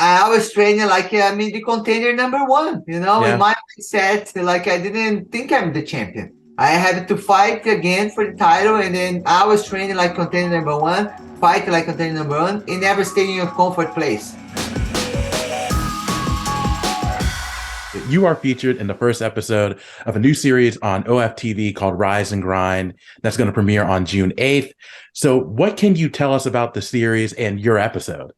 I was training like the contender number one, in Yeah. my mindset, like I didn't think I'm the champion. I had to fight again for the title, and then I was training like contender number one, fight like contender number one, and never staying in your comfort place. You are featured in the first episode of a new series on OFTV called Rise and Grind that's going to premiere on June 8th. So, what can you tell us about the series and your episode?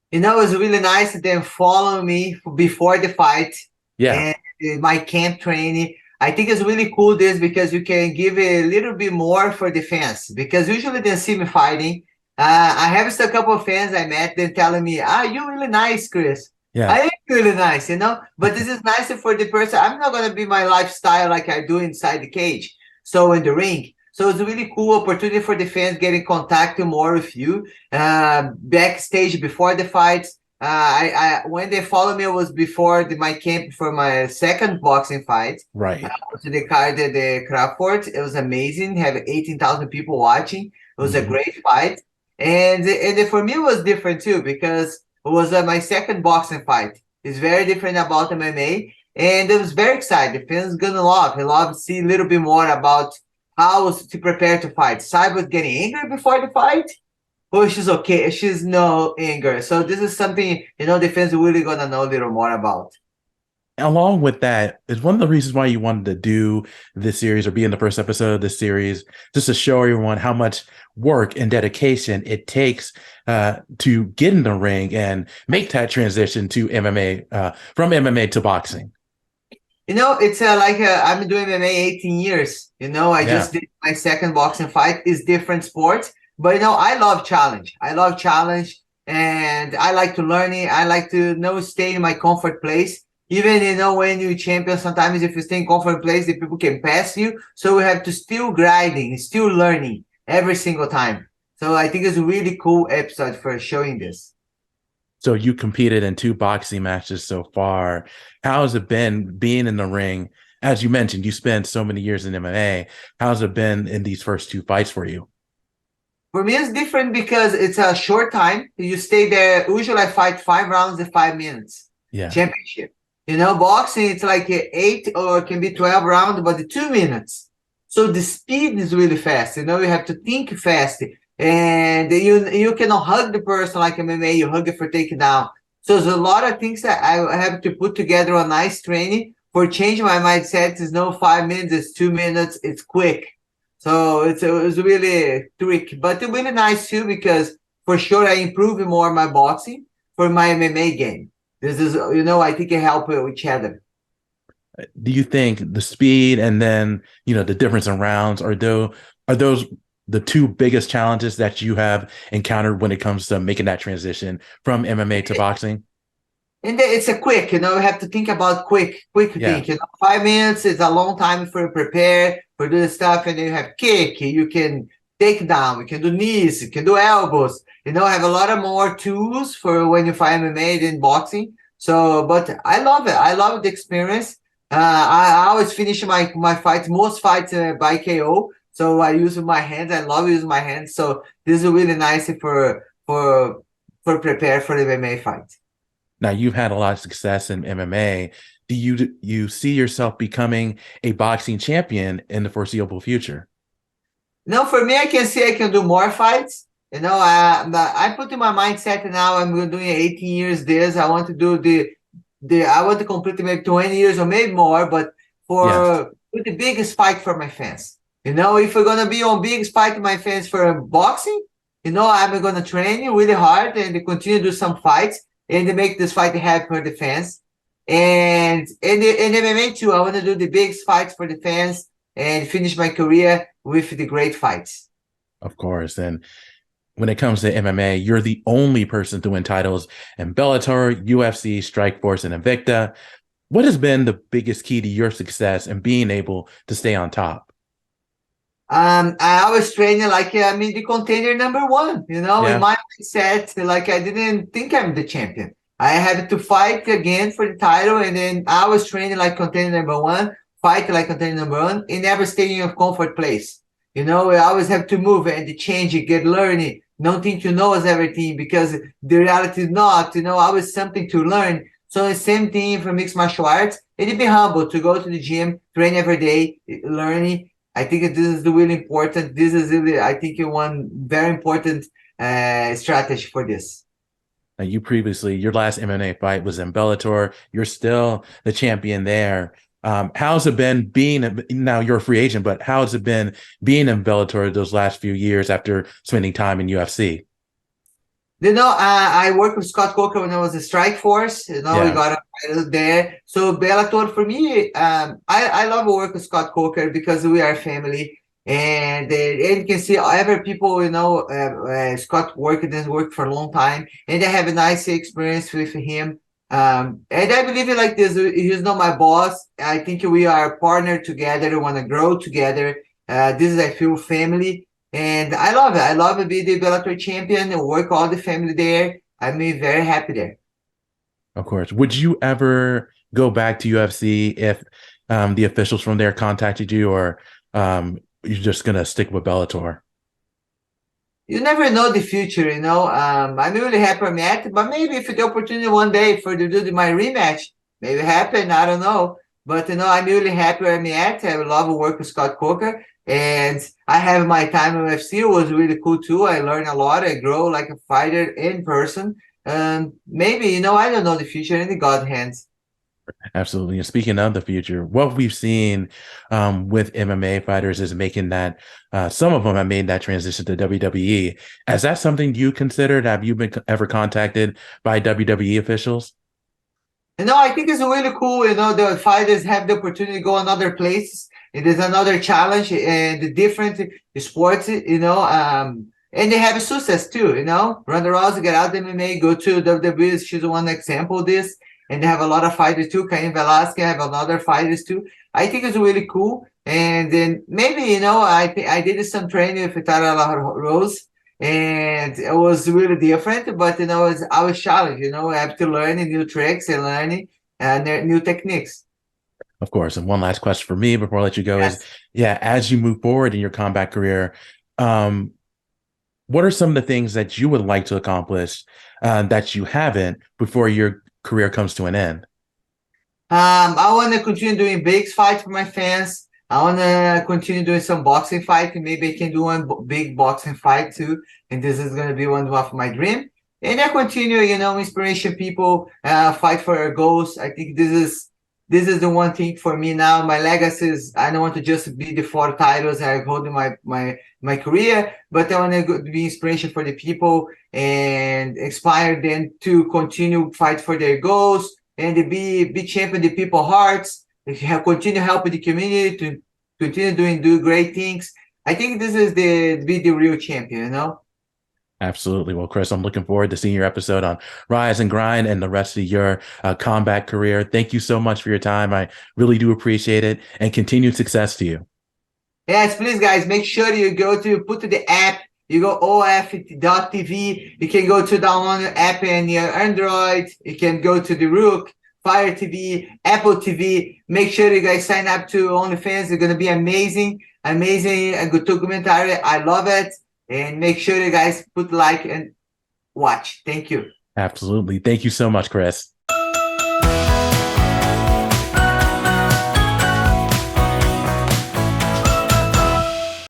It was really nice that they follow me before the fight Yeah. and my camp training. I think it's really cool this because you can give a little bit more for the fans because usually they see me fighting. I have just a couple of fans I met, they're telling me, you're really nice, Cris. Yeah. I am really nice, but this is nicer for the person. I'm not going to be my lifestyle like I do inside the cage. So in the ring. So it's a really cool opportunity for the fans getting contact more with you backstage before the fights. I when they follow me, it was before my camp for my second boxing fight. Right. To the card at the Crawford. It was amazing. Have 18,000 people watching. It was a Mhm. great fight, and for me it was different too because it was my second boxing fight. It's very different about MMA, and it was very exciting. Fans gonna love. He love to see a little bit more about how to prepare to fight. Cyborg getting angry before the fight. Oh, she's okay. She's no anger. So this is something, the fans are really gonna know a little more about. Along with that, is one of the reasons why you wanted to do this series or be in the first episode of this series, just to show everyone how much work and dedication it takes to get in the ring and make that transition to MMA, from MMA to boxing. It's like I'm doing MMA 18 years. I Yeah. just did my second boxing fight. It's different sports, but I love challenge. I love challenge, and I like to learn it. I like to stay in my comfort place. Even when you champion, sometimes if you stay in comfort place, the people can pass you. So we have to still grinding, still learning every single time. So I think it's a really cool episode for showing this. So you competed in two boxing matches so far. How has it been being in the ring? As you mentioned, you spent so many years in MMA. How's it been in these first two fights for you? For me, it's different because it's a short time. You stay there. Usually, I fight 5 rounds in 5 minutes. Yeah. Championship. Boxing, it's like 8 or it can be 12 rounds, but the 2 minutes. So the speed is really fast. You have to think fast. And you cannot hug the person like MMA, you hug it for takedown. So there's a lot of things that I have to put together a nice training for changing my mindset. It's no 5 minutes, it's 2 minutes, it's quick. So it's really tricky, but it's really nice too because for sure I improve more my boxing for my MMA game. This is, I think it help each other. Do you think the speed and then, the difference in rounds are those the two biggest challenges that you have encountered when it comes to making that transition from MMA to boxing? And it's a quick, you have to think about quick Yeah. think. 5 minutes is a long time for prepare, for do the stuff, and then you have kick, you can take down, you can do knees, you can do elbows, have a lot of more tools for when you fight MMA than boxing. So, but I love it. I love the experience. I always finish my fights, most fights by KO. So I use my hands. I love using my hands. So this is really nice for prepare for the MMA fight. Now you've had a lot of success in MMA. Do you see yourself becoming a boxing champion in the foreseeable future? No, for me, I can say I can do more fights. I put in my mindset now. I'm doing 18 years this. I want to do I want to complete maybe 20 years or maybe more, but Yes. for the biggest fight for my fans. If we're gonna be on biggest fight with my fans for boxing, I'm gonna train really hard and continue to do some fights and make this fight happen for the fans. And in MMA too, I want to do the biggest fights for the fans and finish my career with the great fights. Of course. And when it comes to MMA, you're the only person to win titles in Bellator, UFC, Strikeforce, and Invicta. What has been the biggest key to your success and being able to stay on top? I was training like the contender number one, in Yeah. my mindset, like I didn't think I'm the champion. I had to fight again for the title, and then I was training like contender number one, fight like contender number one, and never stay in your comfort place. We always have to move and change it, get learning. don't think you know everything, because the reality is not, always something to learn. So the same thing for mixed martial arts. And be humble to go to the gym, train every day, learning. I think this is really important. This is really, I think, one very important strategy for this. Now, you previously, your last MMA fight was in Bellator. You're still the champion there. How's it been being, now you're a free agent, but how's it been being in Bellator those last few years after spending time in UFC? I worked with Scott Coker when I was a Strike Force. We Yeah, got a title there. So Bellator for me, I love work with Scott Coker because we are family. And you can see other people, Scott worked for a long time, and I have a nice experience with him. And I believe it like this. He's not my boss. I think we are partner together. We want to grow together. This is, I feel, family. And I love it. I love it being the Bellator champion and work all the family there. I'm very happy there. of course. Would you ever go back to UFC if the officials from there contacted you, or you're just going to stick with Bellator? You never know the future, I'm really happy I'm at, but maybe if the opportunity one day for to do my rematch, maybe happen, I don't know. But I'm really happy where I'm at. I love work with Scott Coker, and I have my time in UFC. It was really cool too. I learned a lot. I grow like a fighter in person. Maybe, I don't know the future in the God hands. Absolutely. And speaking of the future, what we've seen with MMA fighters is making that some of them have made that transition to WWE. Is that something you considered? Have you been ever contacted by WWE officials? I think it's really cool. The fighters have the opportunity to go on other places. It is another challenge and the different sports, and they have success too, Ronda Rousey get out of MMA, go to WWE. She's one example of this. And they have a lot of fighters too. Cain Velasquez have another fighters too. I think it's really cool. And then maybe, I did some training with Tara Rose, and it was really different, but I was challenged, I have to learn new tricks and learning new techniques. Of course. And one last question for me before I let you go is, Yes. yeah, as you move forward in your combat career, um, what are some of the things that you would like to accomplish that you haven't before your career comes to an end? I want to continue doing big fights for my fans. I want to continue doing some boxing fight. Maybe I can do one big boxing fight too. And this is going to be one of my dream. And I continue, inspiration people, fight for their goals. I think this is the one thing for me now. My legacy is I don't want to just be the 4 titles I hold in my career, but I want to be inspiration for the people and inspire them to continue fight for their goals and be champion the people hearts. Continue helping the community to continue do great things. I think this is be the real champion. Absolutely. Well, Cris, I'm looking forward to seeing your episode on Rise and Grind and the rest of your combat career. Thank you so much for your time. I really do appreciate it, and continued success to you. Yes, please, guys, make sure you go to put to the app. You go OFTV. You can go to download the app in your Android. You can go to the Rook, Fire TV, Apple TV. Make sure you guys sign up to OnlyFans. It's gonna be amazing, amazing, a good documentary. I love it. And make sure you guys put like and watch. Thank you. Absolutely. Thank you so much, Cris.